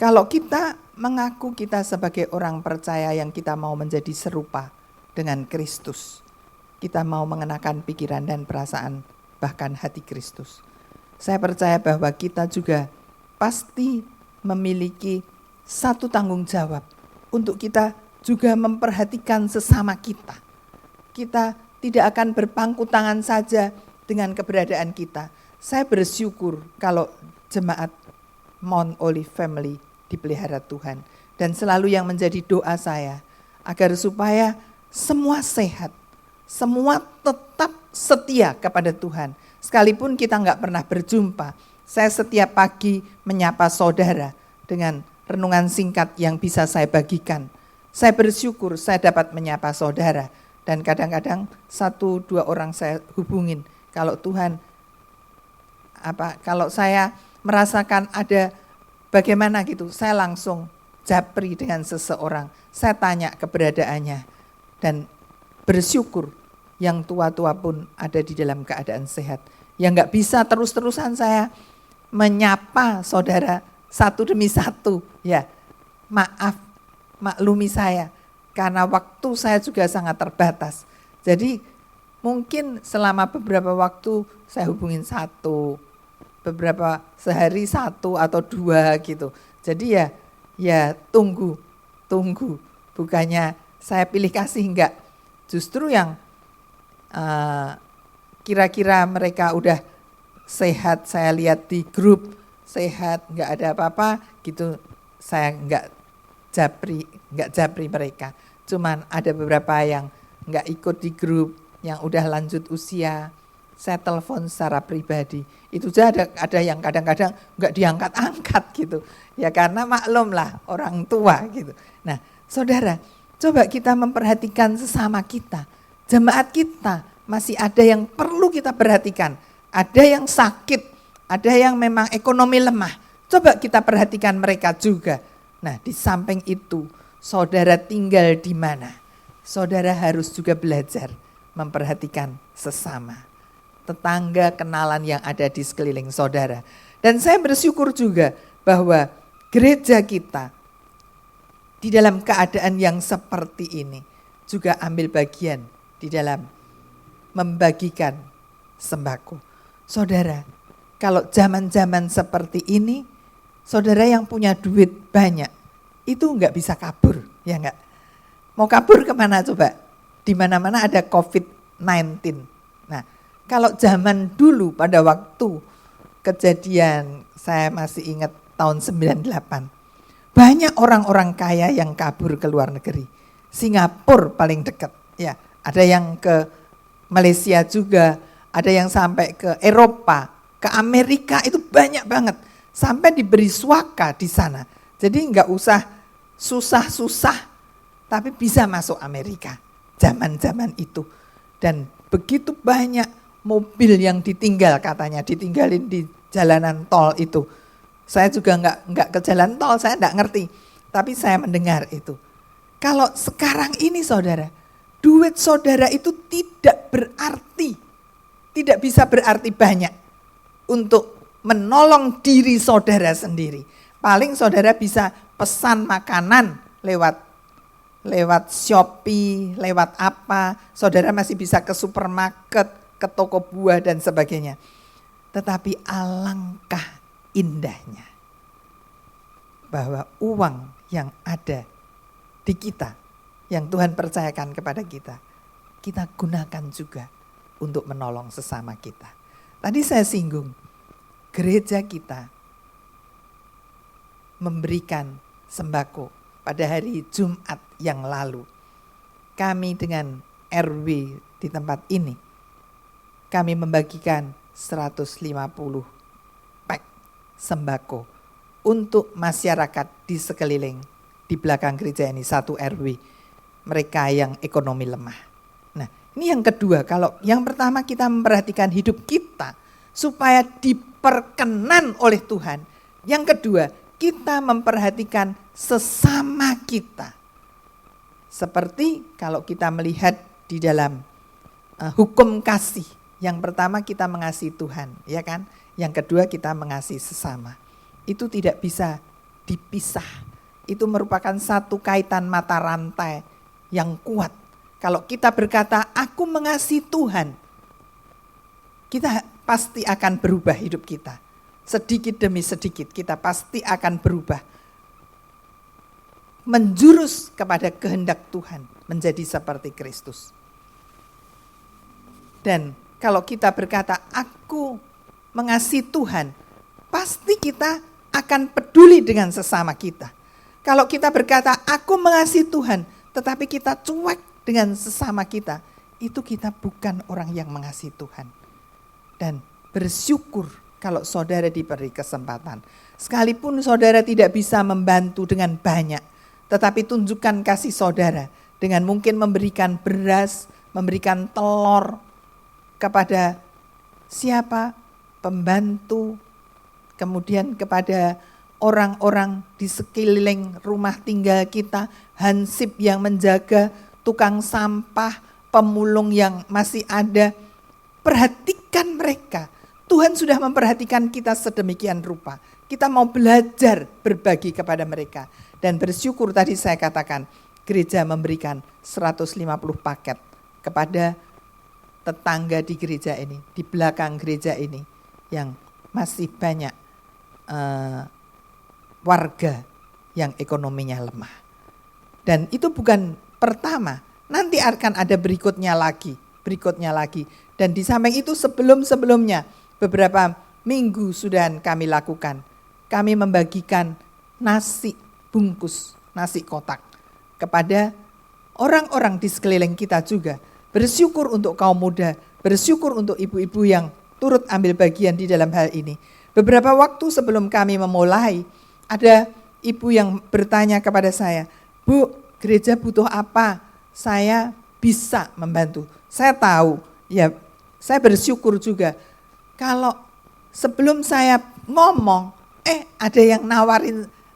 [SPEAKER 2] kalau kita mengaku kita sebagai orang percaya yang kita mau menjadi serupa dengan Kristus, kita mau mengenakan pikiran dan perasaan bahkan hati Kristus. Saya percaya bahwa kita juga pasti memiliki satu tanggung jawab untuk kita juga memperhatikan sesama kita. Kita tidak akan berpangku tangan saja dengan keberadaan kita. Saya bersyukur kalau jemaat Mount Olive Family dipelihara Tuhan. Dan selalu yang menjadi doa saya, agar supaya semua sehat, semua tetap setia kepada Tuhan. Sekalipun kita nggak pernah berjumpa, saya setiap pagi menyapa saudara dengan renungan singkat yang bisa saya bagikan. Saya bersyukur saya dapat menyapa saudara. Dan kadang-kadang 1-2 orang saya hubungin. Kalau Tuhan, kalau saya merasakan ada bagaimana gitu, saya langsung japri dengan seseorang. Saya tanya keberadaannya. Dan bersyukur yang tua-tua pun ada di dalam keadaan sehat. Yang nggak bisa terus-terusan saya menyapa saudara satu demi satu. Ya, maaf, maklumi saya. Karena waktu saya juga sangat terbatas. Jadi mungkin selama beberapa waktu saya hubungin satu, beberapa sehari 1 atau 2 gitu. Jadi ya tunggu. Bukannya saya pilih kasih, enggak. Justru yang kira-kira mereka udah sehat, saya lihat di grup sehat, enggak ada apa-apa gitu, saya enggak japri mereka. Cuman ada beberapa yang enggak ikut di grup, yang udah lanjut usia, saya telepon secara pribadi. Itu saja ada yang kadang-kadang enggak diangkat-angkat gitu. Ya karena maklum lah orang tua gitu. Nah, saudara, coba kita memperhatikan sesama kita, jemaat kita masih ada yang perlu kita perhatikan. Ada yang sakit, ada yang memang ekonomi lemah. Coba kita perhatikan mereka juga. Nah, di samping itu, saudara tinggal di mana? Saudara harus juga belajar memperhatikan sesama, tetangga, kenalan yang ada di sekeliling saudara. Dan saya bersyukur juga bahwa gereja kita di dalam keadaan yang seperti ini juga ambil bagian di dalam membagikan sembako. Saudara, kalau zaman-zaman seperti ini, saudara yang punya duit banyak, itu enggak bisa kabur, ya enggak? Mau kabur kemana coba? Di mana-mana ada COVID-19. Nah, kalau zaman dulu pada waktu kejadian, saya masih ingat tahun 98, banyak orang-orang kaya yang kabur ke luar negeri. Singapura paling dekat, ya. Ada yang ke Malaysia juga, ada yang sampai ke Eropa, ke Amerika, itu banyak banget. Sampai diberi suaka di sana. Jadi enggak usah susah-susah, tapi bisa masuk Amerika. Zaman-zaman itu. Dan begitu banyak mobil yang ditinggal katanya, ditinggalin di jalanan tol itu. Saya juga enggak ke jalan tol, saya enggak ngerti. Tapi saya mendengar itu. Kalau sekarang ini saudara, duit saudara itu tidak berarti, tidak bisa berarti banyak untuk menolong diri saudara sendiri. Paling saudara bisa pesan makanan lewat Shopee, lewat apa, saudara masih bisa ke supermarket, ke toko buah dan sebagainya. Tetapi alangkah indahnya bahwa uang yang ada di kita, yang Tuhan percayakan kepada kita, kita gunakan juga untuk menolong sesama kita. Tadi saya singgung, gereja kita memberikan sembako pada hari Jumat yang lalu. Kami dengan RW di tempat ini, kami membagikan 150 pack sembako untuk masyarakat di sekeliling, di belakang gereja ini, 1 RW, mereka yang ekonomi lemah. Nah, ini yang kedua, kalau yang pertama kita memperhatikan hidup kita supaya diperkenan oleh Tuhan. Yang kedua, kita memperhatikan sesama kita. Seperti kalau kita melihat di dalam hukum kasih. Yang pertama kita mengasihi Tuhan, ya kan? Yang kedua kita mengasihi sesama. Itu tidak bisa dipisah. Itu merupakan satu kaitan mata rantai yang kuat. Kalau kita berkata, aku mengasihi Tuhan, kita pasti akan berubah hidup kita. Sedikit demi sedikit kita pasti akan berubah. Menjurus kepada kehendak Tuhan, menjadi seperti Kristus. Dan kalau kita berkata, aku mengasihi Tuhan, pasti kita akan peduli dengan sesama kita. Kalau kita berkata, aku mengasihi Tuhan, tetapi kita cuek dengan sesama kita, itu kita bukan orang yang mengasihi Tuhan. Dan bersyukur kalau saudara diberi kesempatan. Sekalipun saudara tidak bisa membantu dengan banyak, tetapi tunjukkan kasih saudara dengan mungkin memberikan beras, memberikan telur kepada siapa? Pembantu, kemudian kepada orang-orang di sekeliling rumah tinggal kita, hansip yang menjaga, tukang sampah, pemulung yang masih ada. Perhatikan mereka. Tuhan sudah memperhatikan kita sedemikian rupa. Kita mau belajar berbagi kepada mereka. Dan bersyukur tadi saya katakan, gereja memberikan 150 paket kepada tetangga di gereja ini, di belakang gereja ini, yang masih banyak warga yang ekonominya lemah. Dan itu bukan pertama, nanti akan ada berikutnya lagi. Dan di samping itu sebelum-sebelumnya, beberapa minggu sudah kami lakukan. Kami membagikan nasi bungkus, nasi kotak kepada orang-orang di sekeliling kita juga. Bersyukur untuk kaum muda, bersyukur untuk ibu-ibu yang turut ambil bagian di dalam hal ini. Beberapa waktu sebelum kami memulai, ada ibu yang bertanya kepada saya, Bu, gereja butuh apa? Saya bisa membantu. Saya tahu Ya, saya bersyukur juga kalau sebelum saya ngomong, ada yang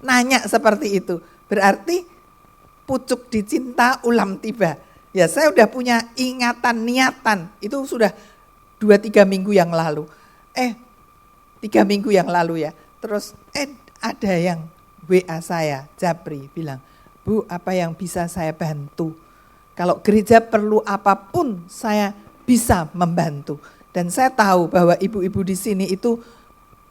[SPEAKER 2] nanya seperti itu. Berarti pucuk dicinta ulam tiba. Ya, saya udah punya ingatan, niatan. Itu sudah 2-3 minggu yang lalu. 3 minggu yang lalu ya. Terus ada yang WA saya, Japri, bilang, Bu, apa yang bisa saya bantu? Kalau gereja perlu apapun, saya bisa membantu. Dan saya tahu bahwa ibu-ibu di sini itu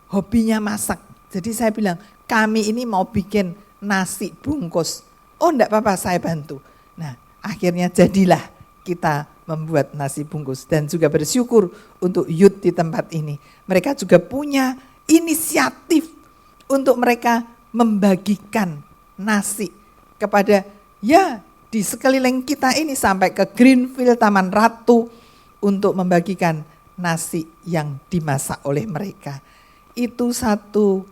[SPEAKER 2] hobinya masak. Jadi saya bilang, kami ini mau bikin nasi bungkus. Oh, enggak apa-apa, saya bantu. Nah, akhirnya jadilah kita membuat nasi bungkus. Dan juga bersyukur untuk youth di tempat ini. Mereka juga punya inisiatif untuk mereka membagikan nasi kepada di sekeliling kita ini sampai ke Greenfield, Taman Ratu untuk membagikan nasi yang dimasak oleh mereka. Itu satu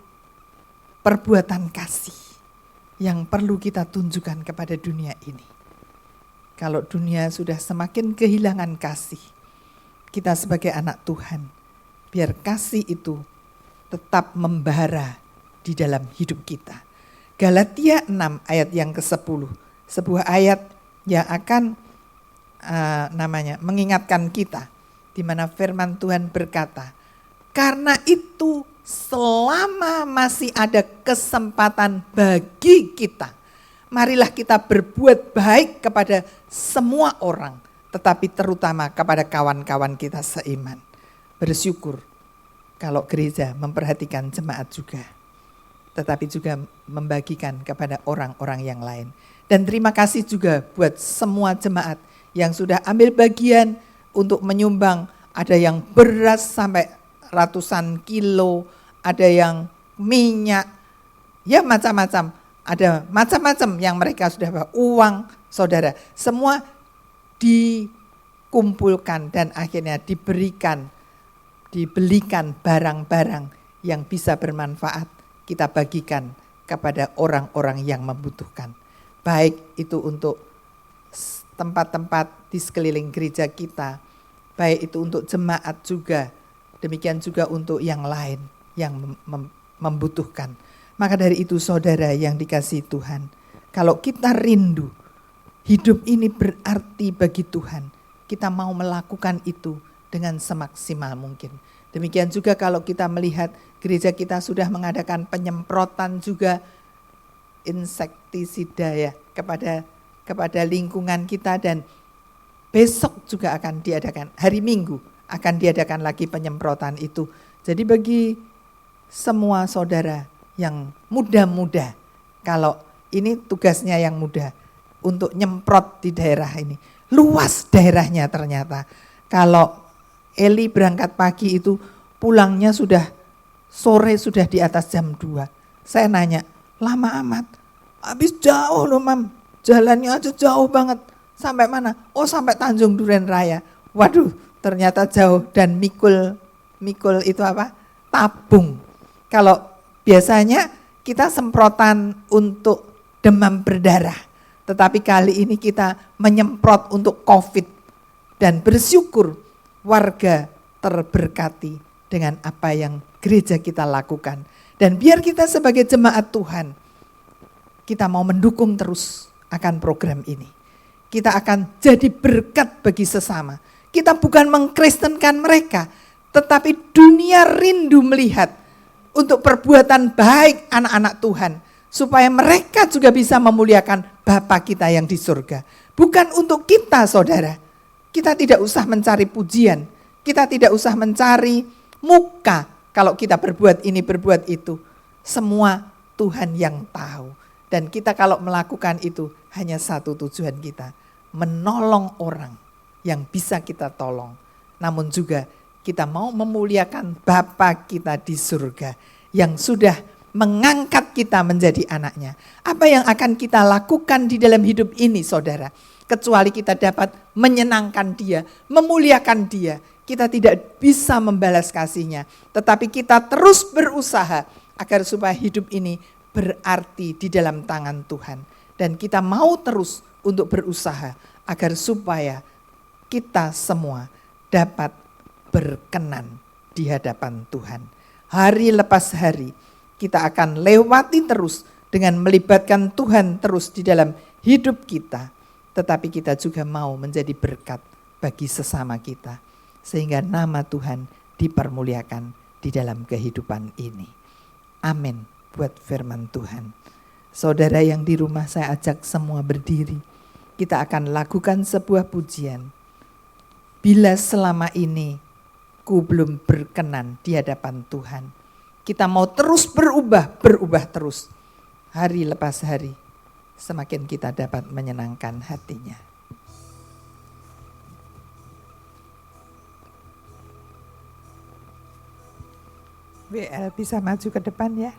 [SPEAKER 2] perbuatan kasih yang perlu kita tunjukkan kepada dunia ini. Kalau dunia sudah semakin kehilangan kasih, kita sebagai anak Tuhan, biar kasih itu tetap membara di dalam hidup kita. Galatia 6 ayat yang ke-10, sebuah ayat yang akan mengingatkan kita, di mana firman Tuhan berkata, karena itu selama masih ada kesempatan bagi kita, marilah kita berbuat baik kepada semua orang, tetapi terutama kepada kawan-kawan kita seiman. Bersyukur kalau gereja memperhatikan jemaat juga, tetapi juga membagikan kepada orang-orang yang lain. Dan terima kasih juga buat semua jemaat yang sudah ambil bagian untuk menyumbang. Ada yang beras sampai ratusan kilo, ada yang minyak, ya macam-macam. Ada macam-macam yang mereka sudah bawa, uang, saudara. Semua dikumpulkan dan akhirnya dibelikan barang-barang yang bisa bermanfaat. Kita bagikan kepada orang-orang yang membutuhkan. Baik itu untuk tempat-tempat di sekeliling gereja kita, baik itu untuk jemaat juga, demikian juga untuk yang lain yang membutuhkan. Maka dari itu saudara yang dikasihi Tuhan, kalau kita rindu, hidup ini berarti bagi Tuhan, kita mau melakukan itu dengan semaksimal mungkin. Demikian juga kalau kita melihat gereja kita sudah mengadakan penyemprotan juga insektisida ya kepada lingkungan kita, dan besok juga akan diadakan, hari Minggu akan diadakan lagi penyemprotan itu. Jadi bagi semua saudara yang muda-muda, kalau ini tugasnya yang muda untuk nyemprot di daerah ini. Luas daerahnya ternyata. Kalau Eli berangkat pagi itu pulangnya sudah sore, sudah di atas jam 2. Saya nanya, lama amat? Habis jauh loh Mam, jalannya aja jauh banget. Sampai mana? Oh sampai Tanjung Duren Raya. Waduh ternyata jauh, dan mikul itu apa? Tabung. Kalau biasanya kita semprotan untuk demam berdarah, tetapi kali ini kita menyemprot untuk COVID. Dan bersyukur warga terberkati dengan apa yang gereja kita lakukan. Dan biar kita sebagai jemaat Tuhan, kita mau mendukung terus akan program ini. Kita akan jadi berkat bagi sesama. Kita bukan mengkristenkan mereka, tetapi dunia rindu melihat untuk perbuatan baik anak-anak Tuhan, supaya mereka juga bisa memuliakan Bapa kita yang di surga. Bukan untuk kita saudara. Kita tidak usah mencari pujian, kita tidak usah mencari muka kalau kita berbuat ini, berbuat itu. Semua Tuhan yang tahu. Dan kita kalau melakukan itu hanya satu tujuan kita, menolong orang yang bisa kita tolong. Namun juga kita mau memuliakan Bapa kita di surga yang sudah mengangkat kita menjadi anaknya. Apa yang akan kita lakukan di dalam hidup ini saudara? Kecuali kita dapat menyenangkan Dia, memuliakan Dia. Kita tidak bisa membalas kasihnya, tetapi kita terus berusaha agar supaya hidup ini berarti di dalam tangan Tuhan. Dan kita mau terus untuk berusaha agar supaya kita semua dapat berkenan di hadapan Tuhan. Hari lepas hari kita akan lewati terus dengan melibatkan Tuhan terus di dalam hidup kita. Tetapi kita juga mau menjadi berkat bagi sesama kita. Sehingga nama Tuhan dipermuliakan di dalam kehidupan ini. Amin buat firman Tuhan. Saudara yang di rumah, saya ajak semua berdiri. Kita akan lakukan sebuah pujian. Bila selama ini ku belum berkenan di hadapan Tuhan. Kita mau terus berubah terus. Hari lepas hari, semakin kita dapat menyenangkan hatinya. WL bisa maju ke depan ya.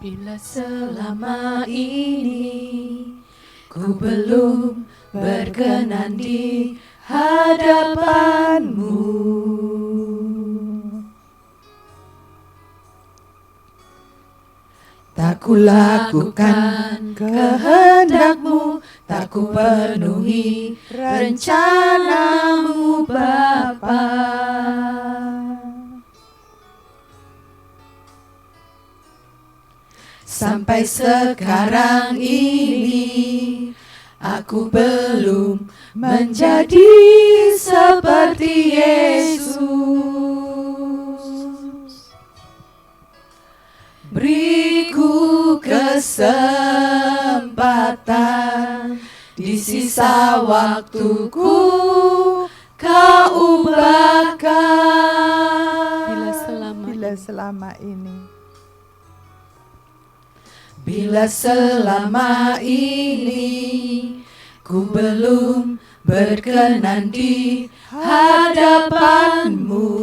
[SPEAKER 1] Bila selama ini ku belum berkenan di hadapan-Mu,
[SPEAKER 2] Tak ku lakukan kehendak-Mu, tak ku penuhi rencana-Mu Bapa. Sampai sekarang ini aku belum menjadi seperti Yesus. Beriku kesempatan di sisa waktuku, Kau ubahkan. Bila selama ini. Bila selama ini ku belum berkenan di hadapan-Mu,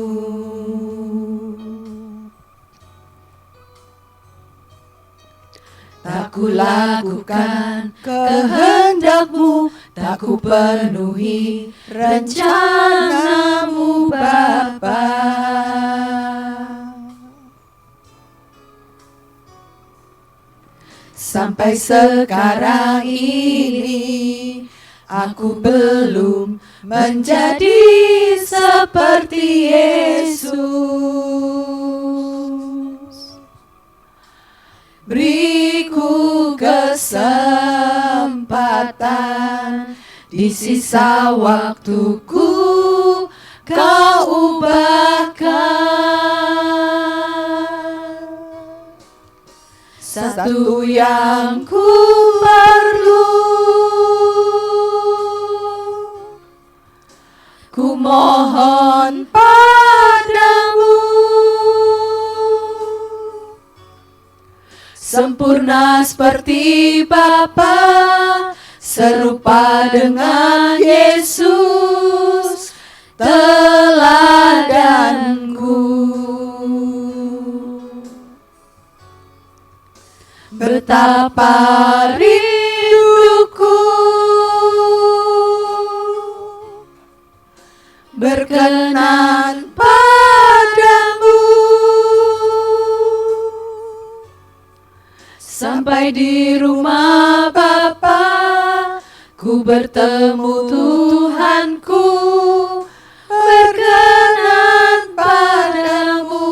[SPEAKER 2] tak ku lakukan kehendak-Mu, tak ku penuhi rencana-Mu Bapa. Sampai sekarang ini aku belum menjadi seperti Yesus. Beriku kesempatan di sisa waktuku, Kau ubahkan. Satu yang ku perlu, ku mohon padamu, sempurna seperti Bapa, serupa dengan Yesus, teladanku. Betapa rinduku berkenan padamu, sampai di rumah Bapa ku bertemu Tuhanku, berkenan padamu.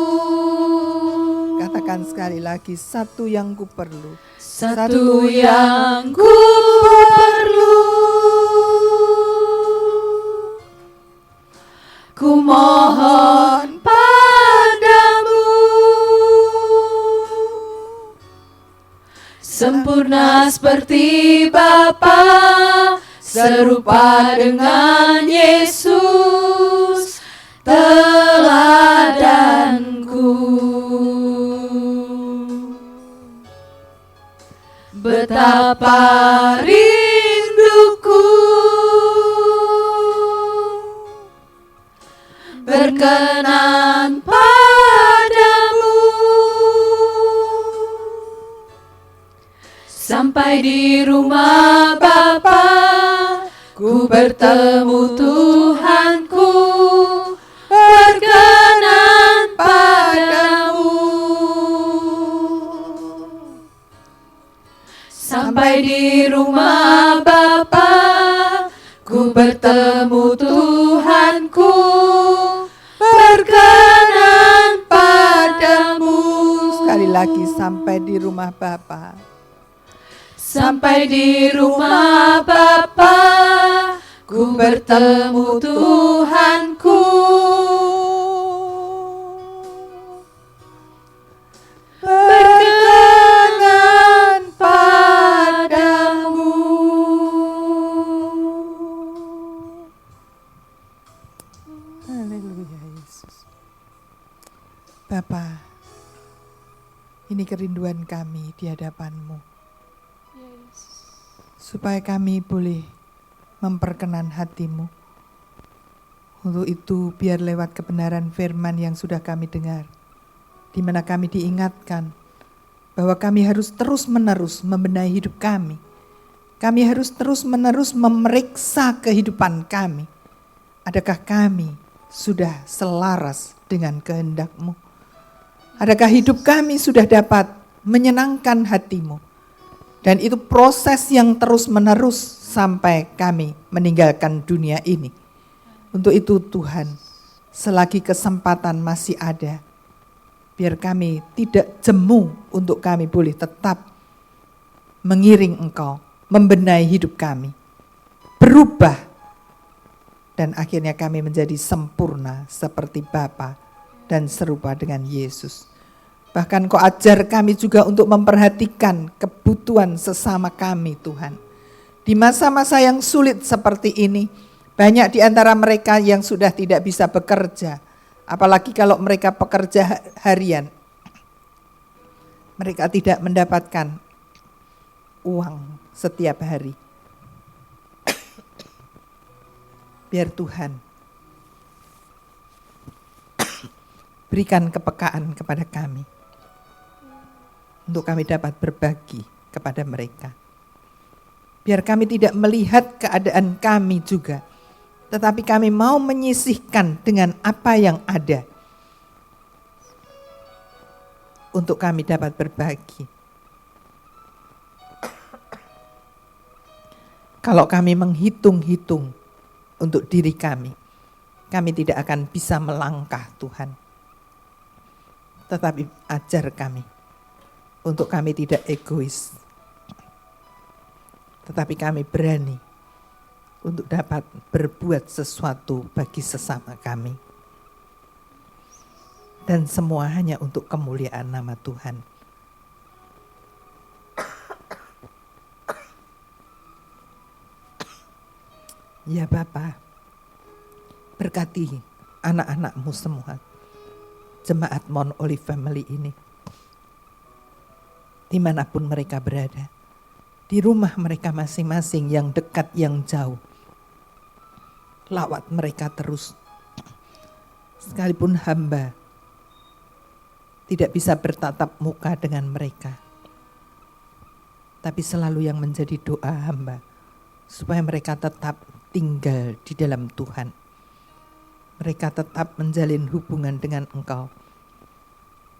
[SPEAKER 2] Katakan sekali lagi, satu yang ku perlu. Satu yang ku perlu, ku mohon padamu, sempurna seperti Bapa, serupa dengan Yesus, teladanku. Betapa rinduku berkenan padamu, sampai
[SPEAKER 1] Sampai di rumah Bapa, ku bertemu Tuhanku, berkenan padamu. Sampai di rumah Bapa, ku bertemu Tuhanku, berkenan padamu.
[SPEAKER 2] Sekali lagi, sampai di rumah Bapa.
[SPEAKER 1] Sampai di rumah Bapa, ku bertemu Tuhanku, berkenan padamu.
[SPEAKER 2] Haleluya Yesus. Bapa, ini kerinduan kami di hadapan-Mu. Supaya kami boleh memperkenan hati-Mu. Untuk itu biar lewat kebenaran firman yang sudah kami dengar, di mana kami diingatkan bahwa kami harus terus-menerus membenahi hidup kami. Kami harus terus-menerus memeriksa kehidupan kami. Adakah kami sudah selaras dengan kehendak-Mu? Adakah hidup kami sudah dapat menyenangkan hati-Mu? Dan itu proses yang terus-menerus sampai kami meninggalkan dunia ini. Untuk itu Tuhan, selagi kesempatan masih ada, biar kami tidak jemu untuk kami boleh tetap mengiring Engkau, membenahi hidup kami, berubah, dan akhirnya kami menjadi sempurna seperti Bapa dan serupa dengan Yesus. Bahkan Kau ajar kami juga untuk memperhatikan kebutuhan sesama kami Tuhan. Di masa-masa yang sulit seperti ini, banyak di antara mereka yang sudah tidak bisa bekerja. Apalagi kalau mereka pekerja harian. Mereka tidak mendapatkan uang setiap hari. Biar Tuhan berikan kepekaan kepada kami. Untuk kami dapat berbagi kepada mereka. Biar kami tidak melihat keadaan kami juga, tetapi kami mau menyisihkan dengan apa yang ada. Untuk kami dapat berbagi. Kalau kami menghitung-hitung untuk diri kami tidak akan bisa melangkah Tuhan. Tetapi ajar kami. Untuk kami tidak egois, tetapi kami berani untuk dapat berbuat sesuatu bagi sesama kami. Dan semua hanya untuk kemuliaan nama Tuhan. Ya Bapa, berkati anak-anak-Mu semua, jemaat Mount Olive Family ini. Dimanapun mereka berada, di rumah mereka masing-masing yang dekat yang jauh. Lawat mereka terus. Sekalipun hamba tidak bisa bertatap muka dengan mereka. Tapi selalu yang menjadi doa hamba, supaya mereka tetap tinggal di dalam Tuhan. Mereka tetap menjalin hubungan dengan Engkau.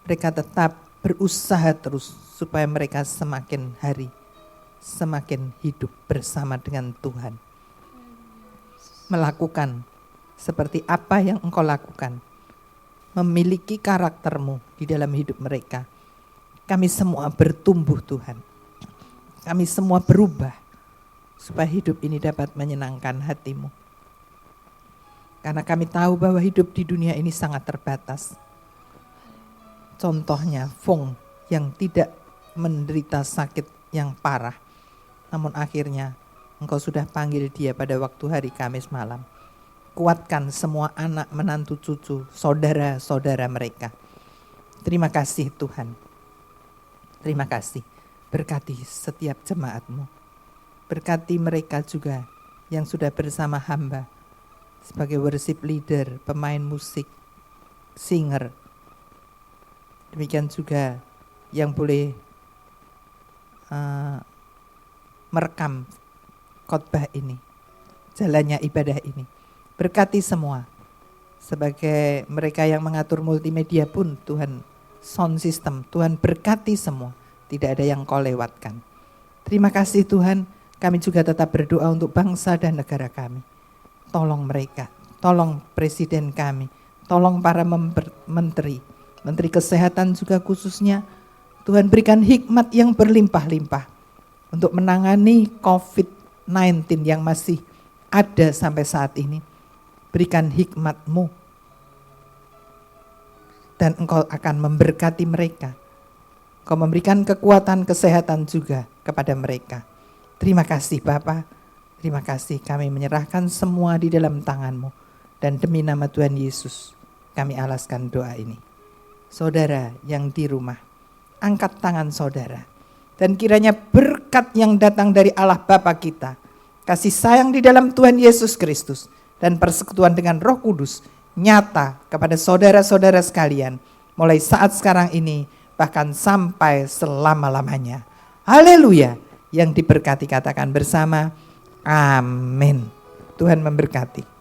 [SPEAKER 2] Mereka tetap berusaha terus supaya mereka semakin hari semakin hidup bersama dengan Tuhan. Melakukan seperti apa yang Engkau lakukan. Memiliki karakter-Mu di dalam hidup mereka. Kami semua bertumbuh Tuhan. Kami semua berubah supaya hidup ini dapat menyenangkan hati-Mu. Karena kami tahu bahwa hidup di dunia ini sangat terbatas. Contohnya Fong yang tidak menderita sakit yang parah. Namun akhirnya Engkau sudah panggil dia pada waktu hari Kamis malam. Kuatkan semua anak, menantu, cucu, saudara-saudara mereka. Terima kasih Tuhan. Terima kasih. Berkati setiap jemaat-Mu. Berkati mereka juga yang sudah bersama hamba. Sebagai worship leader, pemain musik, singer. Demikian juga yang boleh merekam khotbah ini, jalannya ibadah ini. Berkati semua. Sebagai mereka yang mengatur multimedia pun Tuhan, sound system, Tuhan berkati semua. Tidak ada yang Kau lewatkan. Terima kasih Tuhan, kami juga tetap berdoa untuk bangsa dan negara kami. Tolong mereka, tolong presiden kami, tolong para menteri kesehatan juga khususnya. Tuhan berikan hikmat yang berlimpah-limpah untuk menangani COVID-19 yang masih ada sampai saat ini. Berikan hikmat-Mu dan Engkau akan memberkati mereka. Kau memberikan kekuatan kesehatan juga kepada mereka. Terima kasih Bapa, terima kasih, kami menyerahkan semua di dalam tangan-Mu. Dan demi nama Tuhan Yesus, kami alaskan doa ini. Saudara yang di rumah, angkat tangan saudara. Dan kiranya berkat yang datang dari Allah Bapa kita, kasih sayang di dalam Tuhan Yesus Kristus, dan persekutuan dengan Roh Kudus nyata kepada saudara-saudara sekalian, mulai saat sekarang ini, bahkan sampai selama-lamanya. Haleluya. Yang diberkati katakan bersama, amin. Tuhan memberkati.